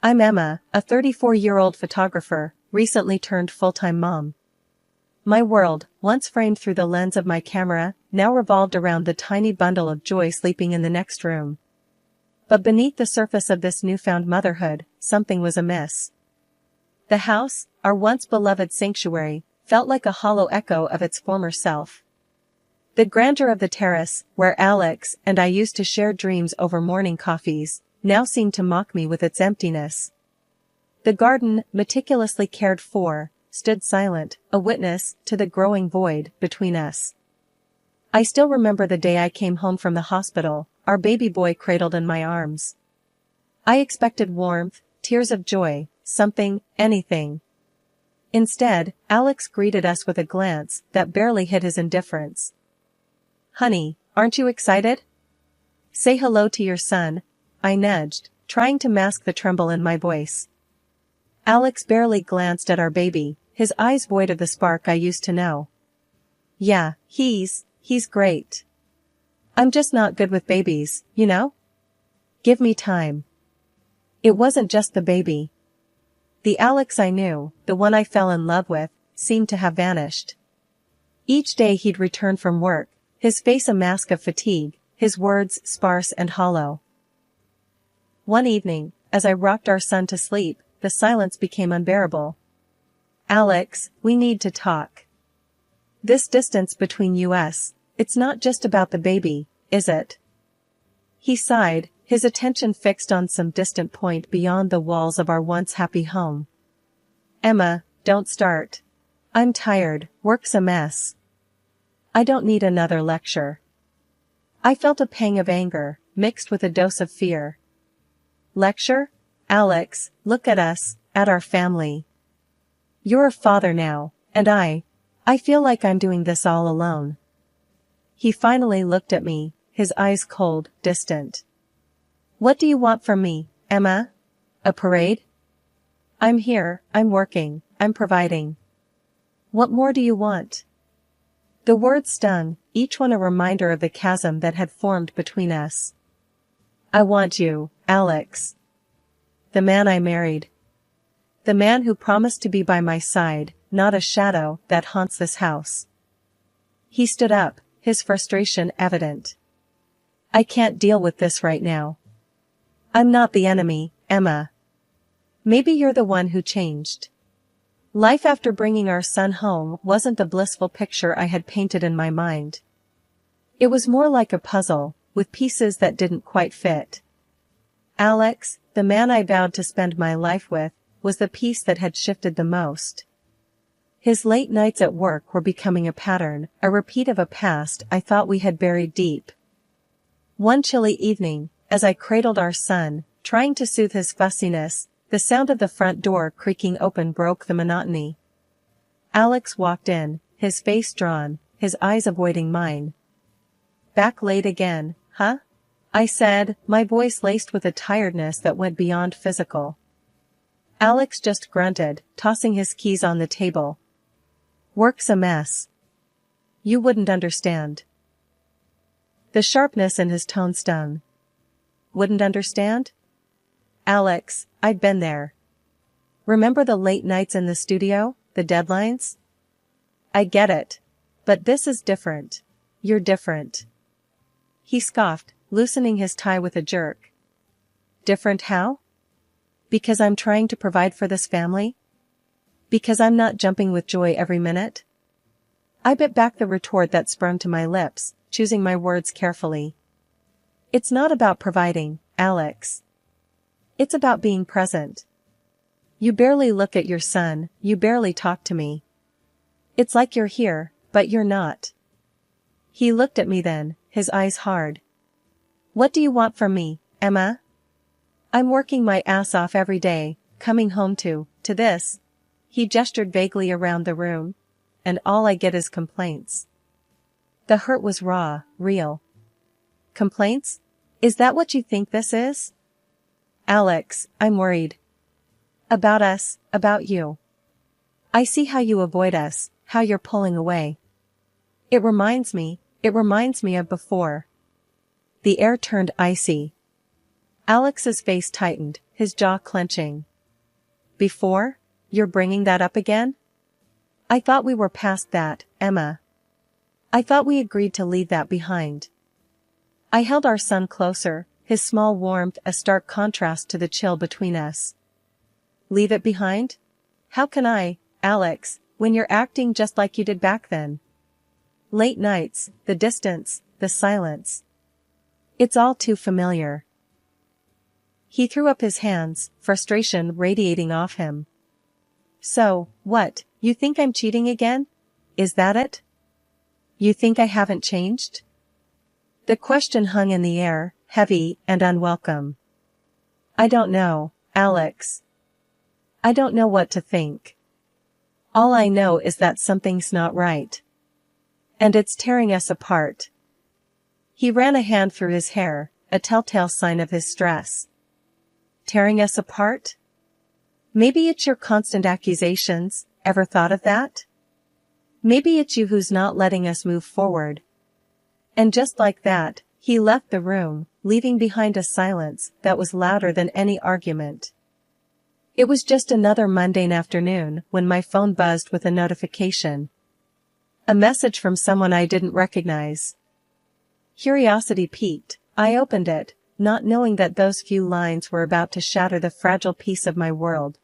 I'm Emma, a 34-year-old photographer, recently turned full-time mom. My world, once framed through the lens of my camera, now revolved around the tiny bundle of joy sleeping in the next room. But beneath the surface of this newfound motherhood, something was amiss. The house, our once beloved sanctuary, felt like a hollow echo of its former self. The grandeur of the terrace, where Alex and I used to share dreams over morning coffees, now seemed to mock me with its emptiness. The garden, meticulously cared for, stood silent, a witness to the growing void between us. I still remember the day I came home from the hospital, our baby boy cradled in my arms. I expected warmth, tears of joy, something, anything. Instead, Alex greeted us with a glance that barely hid his indifference. "Honey, aren't you excited? Say hello to your son," I nudged, trying to mask the tremble in my voice. Alex barely glanced at our baby, his eyes void of the spark I used to know. "Yeah, he's great. I'm just not good with babies, you know? Give me time." It wasn't just the baby. The Alex I knew, the one I fell in love with, seemed to have vanished. Each day he'd return from work, his face a mask of fatigue, his words sparse and hollow. One evening, as I rocked our son to sleep, the silence became unbearable. "Alex, we need to talk. This distance between us, it's not just about the baby, is it?" He sighed, his attention fixed on some distant point beyond the walls of our once happy home. "Emma, don't start. I'm tired, work's a mess. I don't need another lecture." I felt a pang of anger, mixed with a dose of fear. "Lecture? Alex, look at us, at our family. You're a father now, and I feel like I'm doing this all alone." He finally looked at me, his eyes cold, distant. "What do you want from me, Emma? A parade? I'm here, I'm working, I'm providing. What more do you want?" The words stung, each one a reminder of the chasm that had formed between us. "I want you, Alex. The man I married. The man who promised to be by my side, not a shadow that haunts this house." He stood up, his frustration evident. "I can't deal with this right now. I'm not the enemy, Emma. Maybe you're the one who changed." Life after bringing our son home wasn't the blissful picture I had painted in my mind. It was more like a puzzle, with pieces that didn't quite fit. Alex, the man I vowed to spend my life with, was the piece that had shifted the most. His late nights at work were becoming a pattern, a repeat of a past I thought we had buried deep. One chilly evening, as I cradled our son, trying to soothe his fussiness, the sound of the front door creaking open broke the monotony. Alex walked in, his face drawn, his eyes avoiding mine. "Back late again, huh?" I said, my voice laced with a tiredness that went beyond physical. Alex just grunted, tossing his keys on the table. "Work's a mess. You wouldn't understand." The sharpness in his tone stung. "Wouldn't understand?" "Alex, I'd been there. Remember the late nights in the studio, the deadlines? I get it. But this is different. You're different." He scoffed, loosening his tie with a jerk. "Different how? Because I'm trying to provide for this family? Because I'm not jumping with joy every minute?" I bit back the retort that sprung to my lips, choosing my words carefully. "It's not about providing, Alex. It's about being present. You barely look at your son, you barely talk to me. It's like you're here, but you're not." He looked at me then, his eyes hard. "What do you want from me, Emma? I'm working my ass off every day, coming home to this." He gestured vaguely around the room. "And all I get is complaints." The hurt was raw, real. "Complaints? Is that what you think this is?" "Alex, I'm worried. About us, about you. I see how you avoid us, how you're pulling away. It reminds me of before." The air turned icy. Alex's face tightened, his jaw clenching. Before? You're bringing that up again? I thought we were past that, Emma. I thought we agreed to leave that behind. I held our son closer, his small warmth a stark contrast to the chill between us. Leave it behind? How can I, Alex, when you're acting just like you did back then? Late nights, the distance, the silence. It's all too familiar. He threw up his hands, frustration radiating off him. So, what, you think I'm cheating again? Is that it? You think I haven't changed? The question hung in the air, heavy and unwelcome. I don't know, Alex. I don't know what to think. All I know is that something's not right. And it's tearing us apart. He ran a hand through his hair, a telltale sign of his stress. Tearing us apart? Maybe it's your constant accusations, ever thought of that? Maybe it's you who's not letting us move forward. And just like that, he left the room, leaving behind a silence that was louder than any argument. It was just another mundane afternoon when my phone buzzed with a notification. A message from someone I didn't recognize. Curiosity piqued, I opened it, not knowing that those few lines were about to shatter the fragile piece of my world.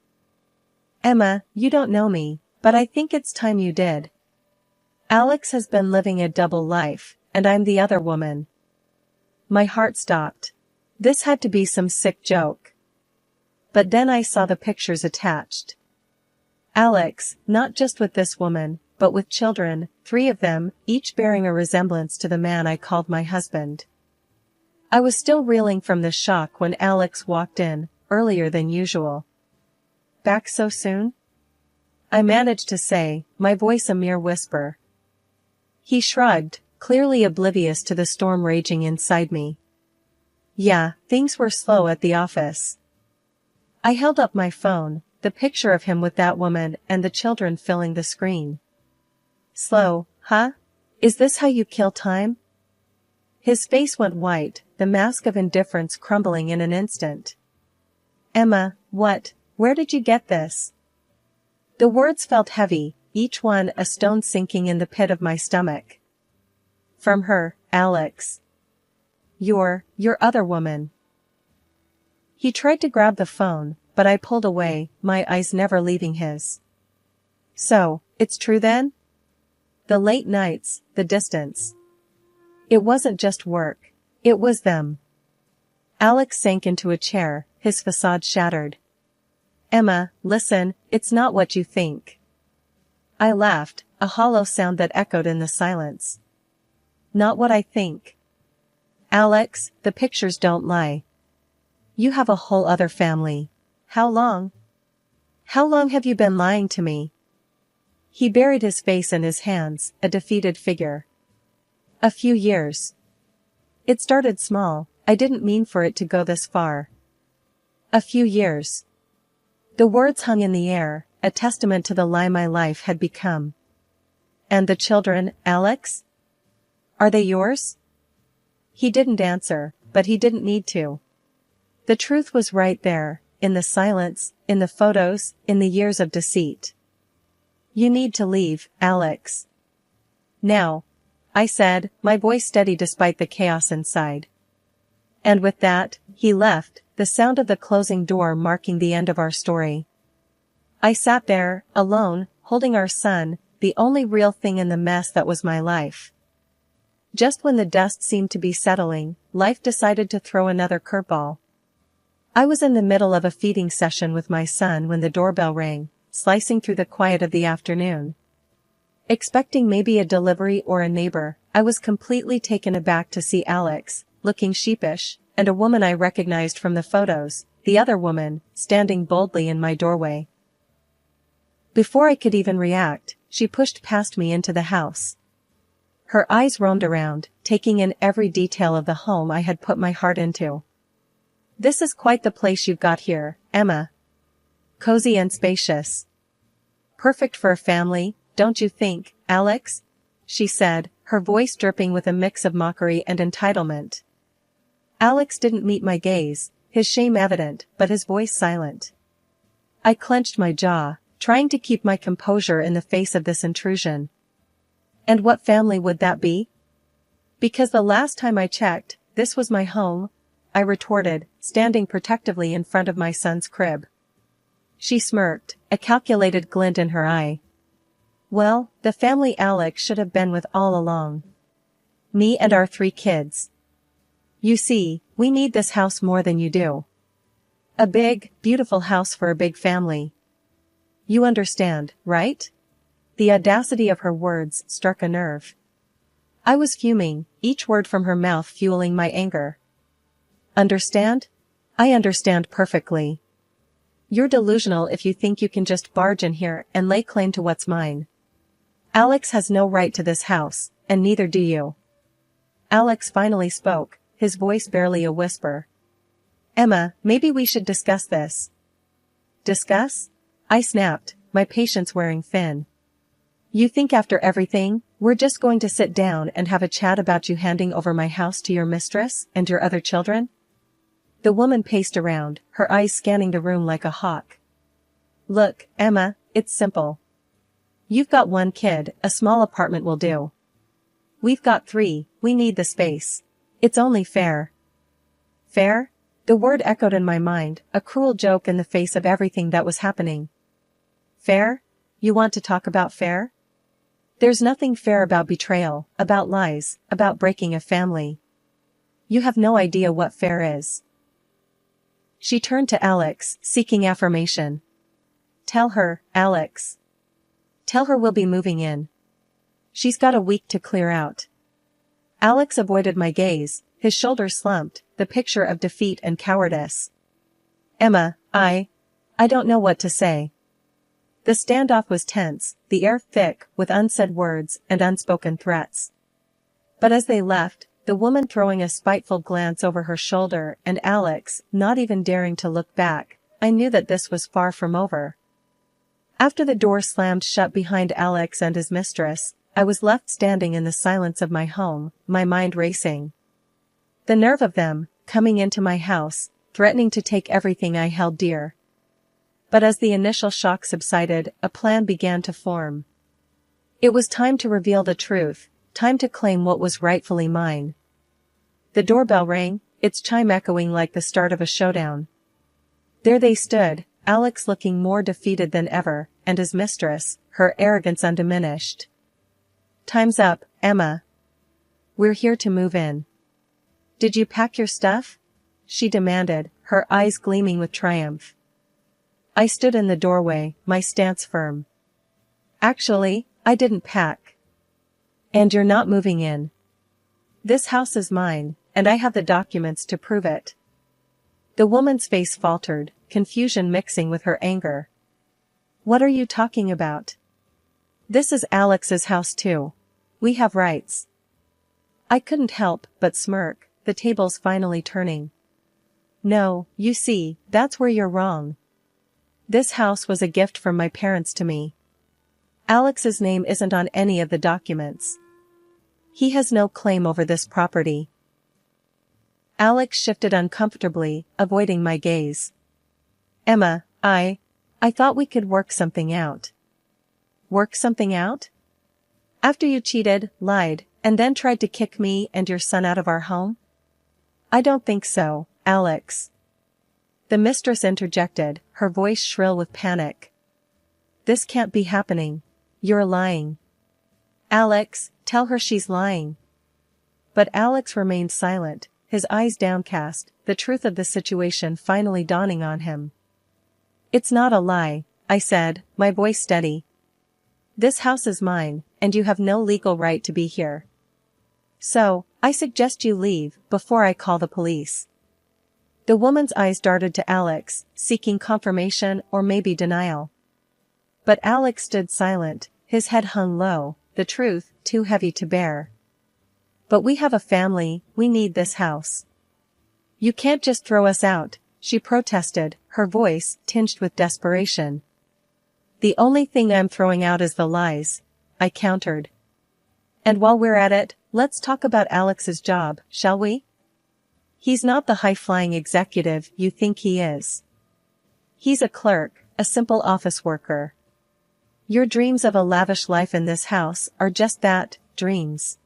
Emma, you don't know me, but I think it's time you did. Alex has been living a double life, and I'm the other woman. My heart stopped. This had to be some sick joke. But then I saw the pictures attached. Alex, not just with this woman, but with children, 3 of them, each bearing a resemblance to the man I called my husband. I was still reeling from the shock when Alex walked in, earlier than usual. Back so soon? I managed to say, my voice a mere whisper. He shrugged, clearly oblivious to the storm raging inside me. Yeah, things were slow at the office. I held up my phone, the picture of him with that woman and the children filling the screen. Slow, huh? Is this how you kill time? His face went white, the mask of indifference crumbling in an instant. Emma, what? Where did you get this? The words felt heavy, each one a stone sinking in the pit of my stomach. From her, Alex. Your other woman. He tried to grab the phone, but I pulled away, my eyes never leaving his. So, it's true then? The late nights, the distance. It wasn't just work, it was them. Alex sank into a chair, his facade shattered. Emma, listen, it's not what you think. I laughed, a hollow sound that echoed in the silence. Not what I think. Alex, the pictures don't lie. You have a whole other family. How long? How long have you been lying to me? He buried his face in his hands, a defeated figure. A few years. It started small, I didn't mean for it to go this far. A few years. The words hung in the air, a testament to the lie my life had become. And the children, Alex? Are they yours? He didn't answer, but he didn't need to. The truth was right there, in the silence, in the photos, in the years of deceit. You need to leave, Alex. Now, I said, my voice steady despite the chaos inside. And with that, he left, the sound of the closing door marking the end of our story. I sat there, alone, holding our son, the only real thing in the mess that was my life. Just when the dust seemed to be settling, life decided to throw another curveball. I was in the middle of a feeding session with my son when the doorbell rang, slicing through the quiet of the afternoon. Expecting maybe a delivery or a neighbor, I was completely taken aback to see Alex, looking sheepish, and a woman I recognized from the photos, the other woman, standing boldly in my doorway. Before I could even react, she pushed past me into the house. Her eyes roamed around, taking in every detail of the home I had put my heart into. This is quite the place you've got here, Emma. Cozy and spacious. Perfect for a family, don't you think, Alex? She said, her voice dripping with a mix of mockery and entitlement. Alex didn't meet my gaze, his shame evident, but his voice silent. I clenched my jaw, trying to keep my composure in the face of this intrusion. And what family would that be? Because the last time I checked, this was my home, I retorted, standing protectively in front of my son's crib. She smirked, a calculated glint in her eye. Well, the family Alex should have been with all along. Me and our 3 kids. You see, we need this house more than you do. A big, beautiful house for a big family. You understand, right? The audacity of her words struck a nerve. I was fuming, each word from her mouth fueling my anger. Understand? I understand perfectly. You're delusional if you think you can just barge in here and lay claim to what's mine. Alex has no right to this house, and neither do you. Alex finally spoke, his voice barely a whisper. Emma, maybe we should discuss this. Discuss? I snapped, my patience wearing thin. You think after everything, we're just going to sit down and have a chat about you handing over my house to your mistress and your other children? The woman paced around, her eyes scanning the room like a hawk. Look, Emma, it's simple. You've got 1 kid, a small apartment will do. We've got 3, we need the space. It's only fair. Fair? The word echoed in my mind, a cruel joke in the face of everything that was happening. Fair? You want to talk about fair? There's nothing fair about betrayal, about lies, about breaking a family. You have no idea what fair is. She turned to Alex, seeking affirmation. Tell her, Alex. Tell her we'll be moving in. She's got a week to clear out. Alex avoided my gaze, his shoulders slumped, the picture of defeat and cowardice. Emma, I don't know what to say. The standoff was tense, the air thick with unsaid words and unspoken threats. But as they left, the woman throwing a spiteful glance over her shoulder and Alex not even daring to look back, I knew that this was far from over. After the door slammed shut behind Alex and his mistress, I was left standing in the silence of my home, my mind racing. The nerve of them, coming into my house, threatening to take everything I held dear. But as the initial shock subsided, a plan began to form. It was time to reveal the truth, time to claim what was rightfully mine. The doorbell rang, its chime echoing like the start of a showdown. There they stood, Alex looking more defeated than ever, and his mistress, her arrogance undiminished. Time's up, Emma. We're here to move in. Did you pack your stuff? She demanded, her eyes gleaming with triumph. I stood in the doorway, my stance firm. Actually, I didn't pack. And you're not moving in. This house is mine, and I have the documents to prove it. The woman's face faltered, confusion mixing with her anger. What are you talking about? This is Alex's house too. We have rights. I couldn't help but smirk, the tables finally turning. No, you see, that's where you're wrong. This house was a gift from my parents to me. Alex's name isn't on any of the documents. He has no claim over this property. Alex shifted uncomfortably, avoiding my gaze. Emma, I thought we could work something out. Work something out? After you cheated, lied, and then tried to kick me and your son out of our home? I don't think so, Alex. The mistress interjected, her voice shrill with panic. This can't be happening. You're lying. Alex, tell her she's lying. But Alex remained silent, his eyes downcast, the truth of the situation finally dawning on him. It's not a lie, I said, my voice steady. This house is mine, and you have no legal right to be here. So, I suggest you leave, before I call the police. The woman's eyes darted to Alex, seeking confirmation or maybe denial. But Alex stood silent, his head hung low, the truth too heavy to bear. But we have a family, we need this house. You can't just throw us out, she protested, her voice tinged with desperation. The only thing I'm throwing out is the lies, I countered. And while we're at it, let's talk about Alex's job, shall we? He's not the high-flying executive you think he is. He's a clerk, a simple office worker. Your dreams of a lavish life in this house are just that, dreams.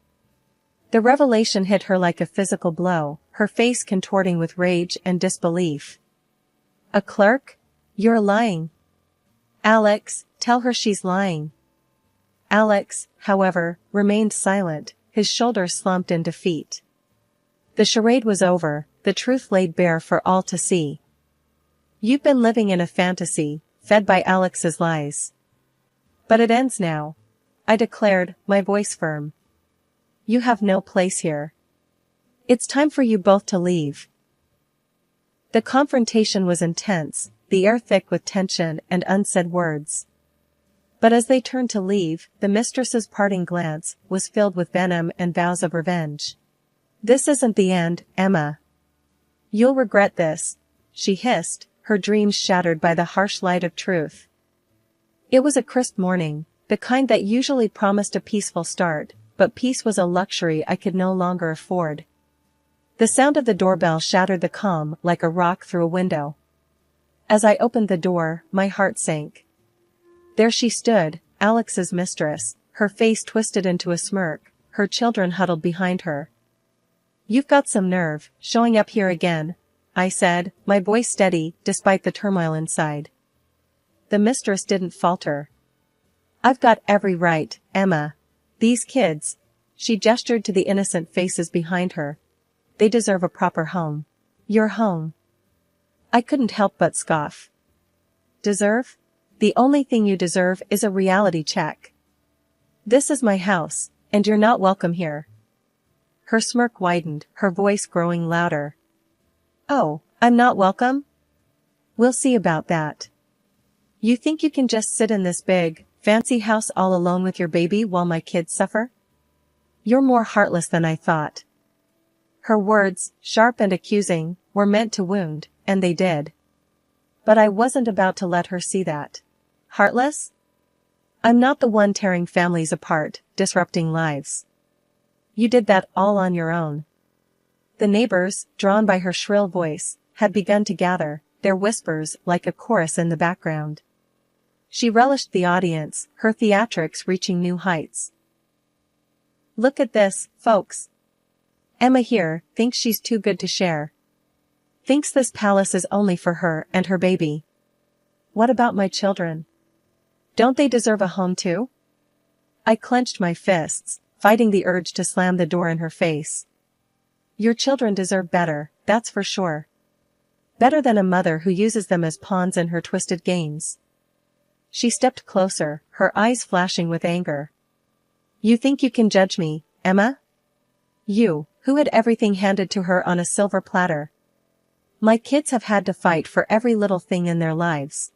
The revelation hit her like a physical blow, her face contorting with rage and disbelief. A clerk? You're lying. Alex, tell her she's lying. Alex, however, remained silent, his shoulders slumped in defeat. The charade was over, the truth laid bare for all to see. You've been living in a fantasy, fed by Alex's lies. But it ends now, I declared, my voice firm. You have no place here. It's time for you both to leave. The confrontation was intense, the air thick with tension and unsaid words. But as they turned to leave, the mistress's parting glance was filled with venom and vows of revenge. This isn't the end, Emma. You'll regret this, she hissed, her dreams shattered by the harsh light of truth. It was a crisp morning, the kind that usually promised a peaceful start, but peace was a luxury I could no longer afford. The sound of the doorbell shattered the calm like a rock through a window. As I opened the door, my heart sank. There she stood, Alex's mistress, her face twisted into a smirk, her children huddled behind her. You've got some nerve, showing up here again, I said, my voice steady, despite the turmoil inside. The mistress didn't falter. I've got every right, Emma. These kids, she gestured to the innocent faces behind her. They deserve a proper home. Your home. I couldn't help but scoff. Deserve? The only thing you deserve is a reality check. This is my house, and you're not welcome here. Her smirk widened, her voice growing louder. Oh, I'm not welcome? We'll see about that. You think you can just sit in this big, fancy house all alone with your baby while my kids suffer? You're more heartless than I thought. Her words, sharp and accusing, were meant to wound, and they did. But I wasn't about to let her see that. Heartless? I'm not the one tearing families apart, disrupting lives. You did that all on your own. The neighbors, drawn by her shrill voice, had begun to gather, their whispers like a chorus in the background. She relished the audience, her theatrics reaching new heights. Look at this, folks. Emma here thinks she's too good to share. Thinks this palace is only for her and her baby. What about my children? Don't they deserve a home too? I clenched my fists, fighting the urge to slam the door in her face. Your children deserve better, that's for sure. Better than a mother who uses them as pawns in her twisted games. She stepped closer, her eyes flashing with anger. You think you can judge me, Emma? You, who had everything handed to her on a silver platter. My kids have had to fight for every little thing in their lives.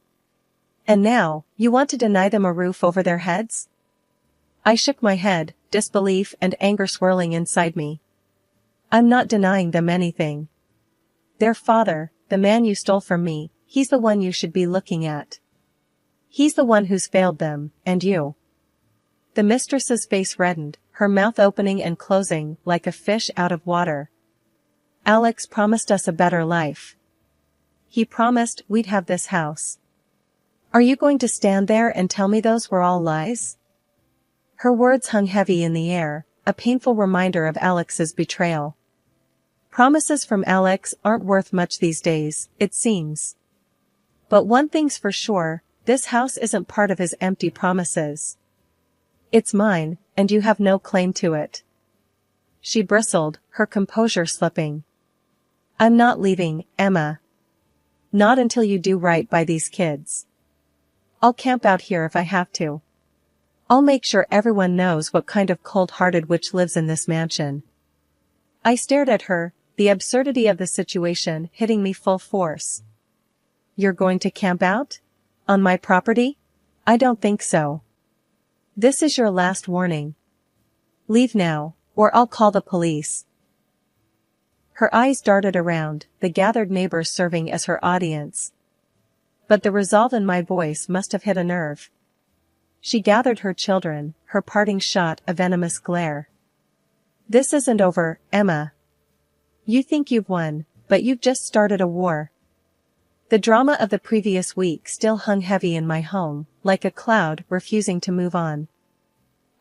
And now, you want to deny them a roof over their heads? I shook my head, disbelief and anger swirling inside me. I'm not denying them anything. Their father, the man you stole from me, he's the one you should be looking at. He's the one who's failed them, and you. The mistress's face reddened, her mouth opening and closing like a fish out of water. Alex promised us a better life. He promised we'd have this house. Are you going to stand there and tell me those were all lies? Her words hung heavy in the air, a painful reminder of Alex's betrayal. Promises from Alex aren't worth much these days, it seems. But one thing's for sure, this house isn't part of his empty promises. It's mine, and you have no claim to it. She bristled, her composure slipping. I'm not leaving, Emma. Not until you do right by these kids. I'll camp out here if I have to. I'll make sure everyone knows what kind of cold-hearted witch lives in this mansion. I stared at her, the absurdity of the situation hitting me full force. You're going to camp out? On my property? I don't think so. This is your last warning. Leave now, or I'll call the police. Her eyes darted around, the gathered neighbors serving as her audience. But the resolve in my voice must have hit a nerve. She gathered her children, her parting shot a venomous glare. This isn't over, Emma. You think you've won, but you've just started a war. The drama of the previous week still hung heavy in my home, like a cloud refusing to move on.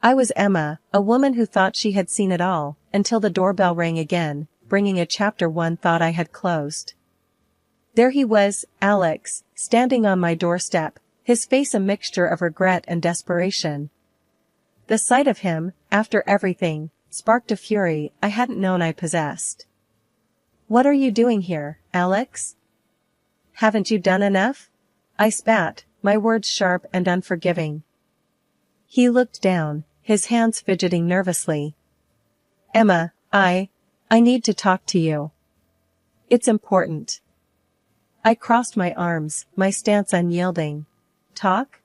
I was Emma, a woman who thought she had seen it all, until the doorbell rang again, bringing a chapter one thought I had closed. There he was, Alex, standing on my doorstep, his face a mixture of regret and desperation. The sight of him, after everything, sparked a fury I hadn't known I possessed. "What are you doing here, Alex? Haven't you done enough?" I spat, my words sharp and unforgiving. He looked down, his hands fidgeting nervously. "Emma, I need to talk to you. It's important." I crossed my arms, my stance unyielding. "Talk?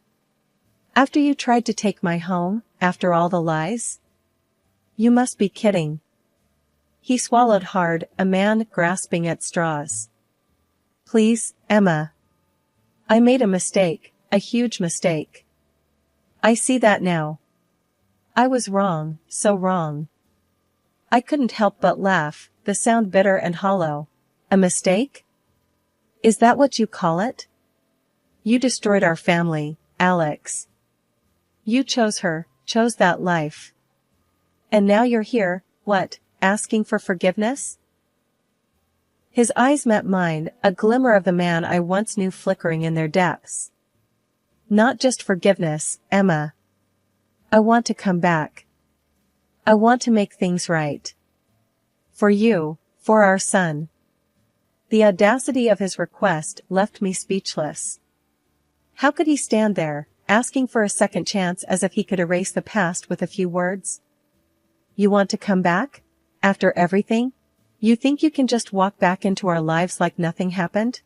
After you tried to take my home, after all the lies? You must be kidding." He swallowed hard, a man grasping at straws. "Please, Emma. I made a mistake, a huge mistake. I see that now. I was wrong, so wrong." I couldn't help but laugh, the sound bitter and hollow. "A mistake? Is that what you call it? You destroyed our family, Alex. You chose her, chose that life. And now you're here, what, asking for forgiveness?" His eyes met mine, a glimmer of the man I once knew flickering in their depths. "Not just forgiveness, Emma. I want to come back. I want to make things right. For you, for our son." The audacity of his request left me speechless. How could he stand there, asking for a second chance as if he could erase the past with a few words? "You want to come back? After everything? You think you can just walk back into our lives like nothing happened?"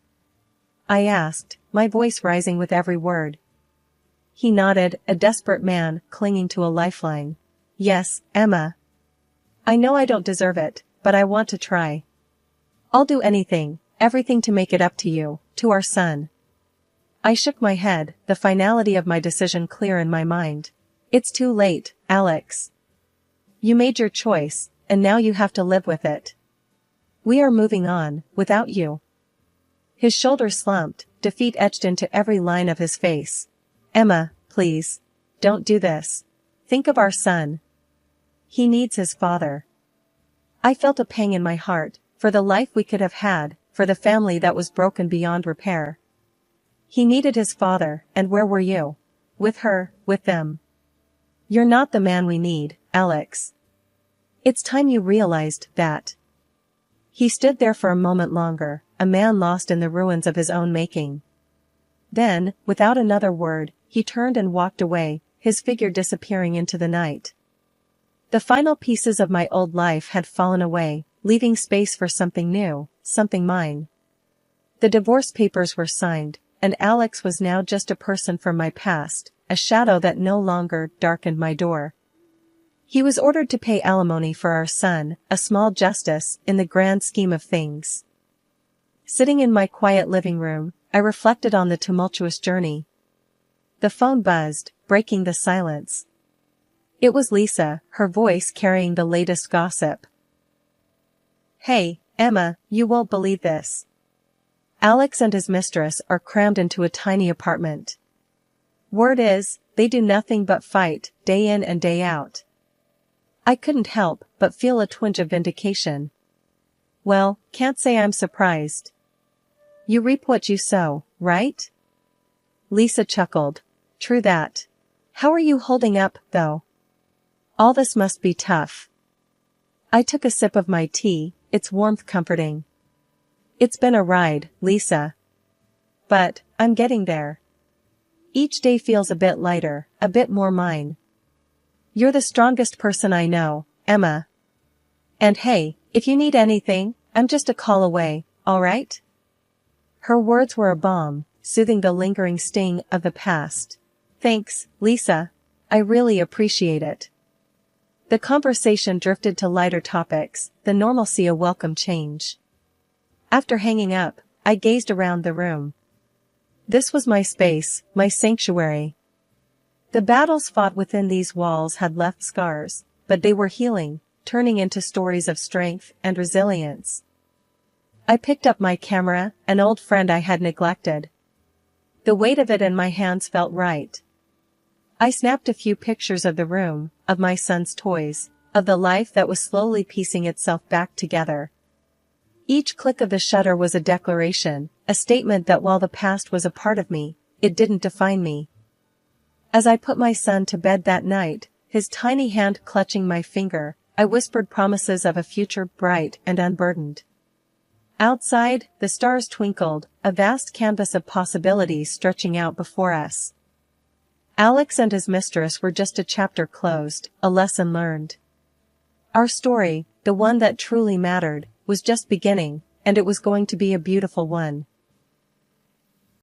I asked, my voice rising with every word. He nodded, a desperate man clinging to a lifeline. "Yes, Emma. I know I don't deserve it, but I want to try. I'll do anything, everything to make it up to you, to our son." I shook my head, the finality of my decision clear in my mind. "It's too late, Alex. You made your choice, and now you have to live with it. We are moving on, without you." His shoulders slumped, defeat etched into every line of his face. "Emma, please. Don't do this. Think of our son. He needs his father." I felt a pang in my heart, for the life we could have had, for the family that was broken beyond repair. He needed his father, and where were you? With her, with them. You're not the man we need, Alex. It's time you realized that. He stood there for a moment longer, a man lost in the ruins of his own making. Then, without another word, he turned and walked away, his figure disappearing into the night. The final pieces of my old life had fallen away, leaving space for something new, something mine. The divorce papers were signed, and Alex was now just a person from my past, a shadow that no longer darkened my door. He was ordered to pay alimony for our son, a small justice in the grand scheme of things. Sitting in my quiet living room, I reflected on the tumultuous journey. The phone buzzed, breaking the silence. It was Lisa, her voice carrying the latest gossip. "Hey, Emma, you won't believe this. Alex and his mistress are crammed into a tiny apartment. Word is, they do nothing but fight, day in and day out." I couldn't help but feel a twinge of vindication. "Well, can't say I'm surprised. You reap what you sow, right?" Lisa chuckled. "True that. How are you holding up, though? All this must be tough." I took a sip of my tea, its warmth comforting. "It's been a ride, Lisa. But, I'm getting there. Each day feels a bit lighter, a bit more mine. You're the strongest person I know, Emma. And hey, if you need anything, I'm just a call away, all right?" Her words were a balm, soothing the lingering sting of the past. "Thanks, Lisa. I really appreciate it." The conversation drifted to lighter topics, the normalcy a welcome change. After hanging up, I gazed around the room. This was my space, my sanctuary. The battles fought within these walls had left scars, but they were healing, turning into stories of strength and resilience. I picked up my camera, an old friend I had neglected. The weight of it in my hands felt right. I snapped a few pictures of the room, of my son's toys, of the life that was slowly piecing itself back together. Each click of the shutter was a declaration, a statement that while the past was a part of me, it didn't define me. As I put my son to bed that night, his tiny hand clutching my finger, I whispered promises of a future bright and unburdened. Outside, the stars twinkled, a vast canvas of possibilities stretching out before us. Alex and his mistress were just a chapter closed, a lesson learned. Our story, the one that truly mattered, was just beginning, and it was going to be a beautiful one.